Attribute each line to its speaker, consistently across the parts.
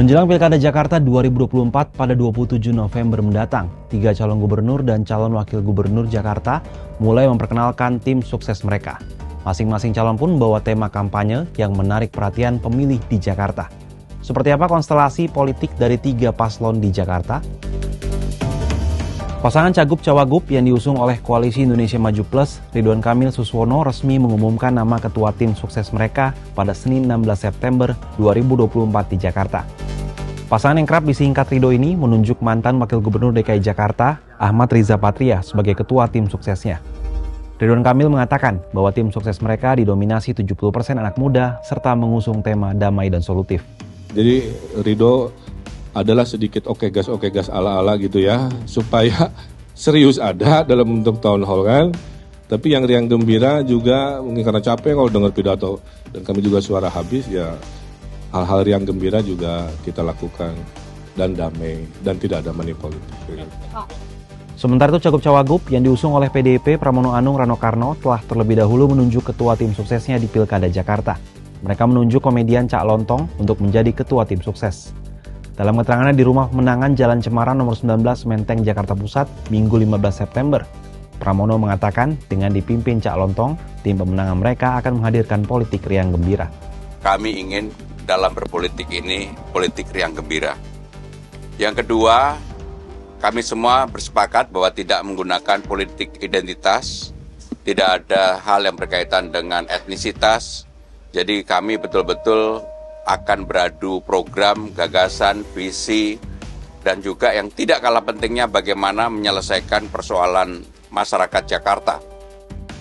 Speaker 1: Menjelang Pilkada Jakarta 2024 pada 27 November mendatang, 3 calon gubernur dan calon wakil gubernur Jakarta mulai memperkenalkan tim sukses mereka. Masing-masing calon pun membawa tema kampanye yang menarik perhatian pemilih di Jakarta. Seperti apa konstelasi politik dari 3 paslon di Jakarta? Pasangan Cagup-Cawagup yang diusung oleh Koalisi Indonesia Maju Plus, Ridwan Kamil Suswono resmi mengumumkan nama ketua tim sukses mereka pada Senin 16 September 2024 di Jakarta. Pasangan yang kerap disingkat Rido ini menunjuk mantan Wakil Gubernur DKI Jakarta, Ahmad Riza Patria, sebagai ketua tim suksesnya. Ridwan Kamil mengatakan bahwa tim sukses mereka didominasi 70% anak muda serta mengusung tema damai dan solutif.
Speaker 2: Jadi Rido adalah sedikit oke gas ala-ala gitu ya, supaya serius ada dalam bentuk town hall kan. Tapi yang riang gembira juga mungkin karena capek kalau dengar pidato dan kami juga suara habis ya. Hal-hal yang gembira juga kita lakukan dan damai dan tidak ada money politik.
Speaker 1: Sementara itu Cagup-Cawagup yang diusung oleh PDIP Pramono Anung Rano Karno telah terlebih dahulu menunjuk ketua tim suksesnya di Pilkada Jakarta. Mereka menunjuk komedian Cak Lontong untuk menjadi ketua tim sukses. Dalam keterangannya di Rumah Pemenangan Jalan Cemara nomor 19 Menteng Jakarta Pusat Minggu 15 September, Pramono mengatakan dengan dipimpin Cak Lontong, tim pemenangan mereka akan menghadirkan politik riang gembira.
Speaker 3: Kami ingin dalam berpolitik ini, politik riang gembira. Yang kedua, kami semua bersepakat bahwa tidak menggunakan politik identitas, tidak ada hal yang berkaitan dengan etnisitas, jadi kami betul-betul akan beradu program, gagasan, visi, dan juga yang tidak kalah pentingnya bagaimana menyelesaikan persoalan masyarakat Jakarta.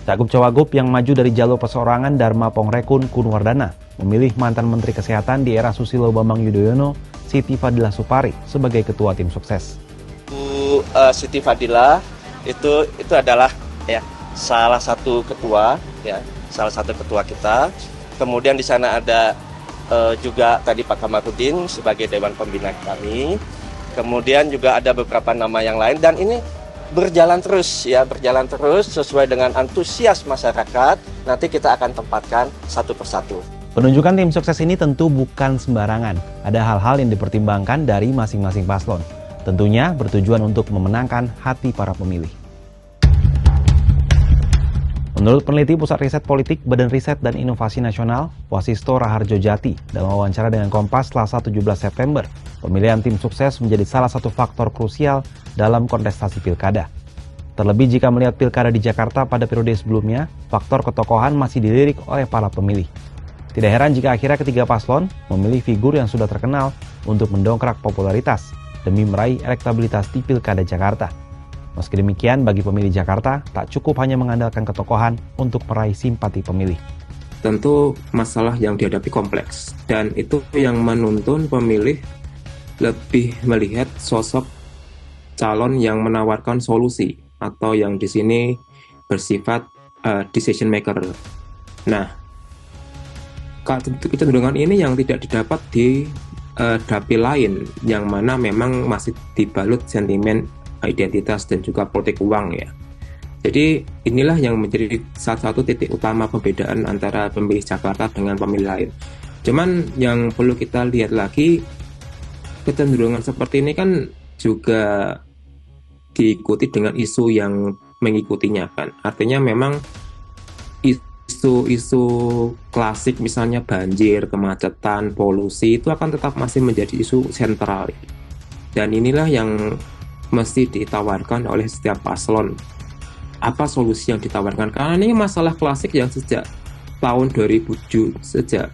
Speaker 1: Cagup-Cawagup yang maju dari jalur perseorangan Dharma Pongrekun Kunwardana memilih mantan Menteri Kesehatan di era Susilo Bambang Yudhoyono, Siti Fadila Supari, sebagai ketua tim sukses.
Speaker 4: Bu Siti Fadila itu adalah ya salah satu ketua kita. Kemudian di sana ada juga tadi Pak Kamarudin sebagai Dewan Pembina kami. Kemudian juga ada beberapa nama yang lain dan ini berjalan terus sesuai dengan antusias masyarakat. Nanti kita akan tempatkan satu persatu.
Speaker 1: Penunjukan tim sukses ini tentu bukan sembarangan. Ada hal-hal yang dipertimbangkan dari masing-masing paslon. Tentunya bertujuan untuk memenangkan hati para pemilih. Menurut peneliti Pusat Riset Politik Badan Riset dan Inovasi Nasional, Wasisto Raharjo Jati, dalam wawancara dengan Kompas Selasa 17 September, pemilihan tim sukses menjadi salah satu faktor krusial dalam kontestasi pilkada. Terlebih jika melihat pilkada di Jakarta pada periode sebelumnya, faktor ketokohan masih dilirik oleh para pemilih. Tidak heran jika akhirnya ketiga paslon memilih figur yang sudah terkenal untuk mendongkrak popularitas demi meraih elektabilitas di pilkada Jakarta. Meski demikian, bagi pemilih Jakarta, tak cukup hanya mengandalkan ketokohan untuk meraih simpati pemilih.
Speaker 5: Tentu masalah yang dihadapi kompleks, dan itu yang menuntun pemilih lebih melihat sosok calon yang menawarkan solusi, atau yang di sini bersifat decision maker. Nah, kecenderungan ini yang tidak didapat di dapil lain, yang mana memang masih dibalut sentimen identitas dan juga politik uang ya. Jadi inilah yang menjadi salah satu titik utama pembedaan antara pemilih Jakarta dengan pemilih lain. Cuman yang perlu kita lihat lagi, kecenderungan seperti ini kan juga diikuti dengan isu yang mengikutinya kan. Artinya memang isu-isu klasik misalnya banjir, kemacetan, polusi itu akan tetap masih menjadi isu sentral. Dan inilah yang mesti ditawarkan oleh setiap paslon. Apa solusi yang ditawarkan? Karena ini masalah klasik yang sejak tahun 2007, sejak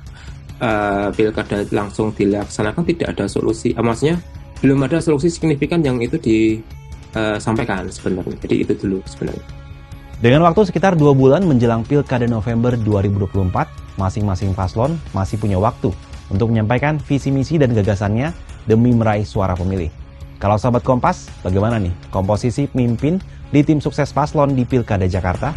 Speaker 5: pilkada langsung dilaksanakan tidak ada solusi. Maksudnya belum ada solusi signifikan yang itu disampaikan sebenarnya. Jadi itu dulu sebenarnya.
Speaker 1: Dengan waktu sekitar 2 bulan menjelang Pilkada November 2024, masing-masing paslon masih punya waktu untuk menyampaikan visi misi dan gagasannya demi meraih suara pemilih. Kalau sahabat Kompas, bagaimana nih komposisi pemimpin di tim sukses paslon di Pilkada Jakarta?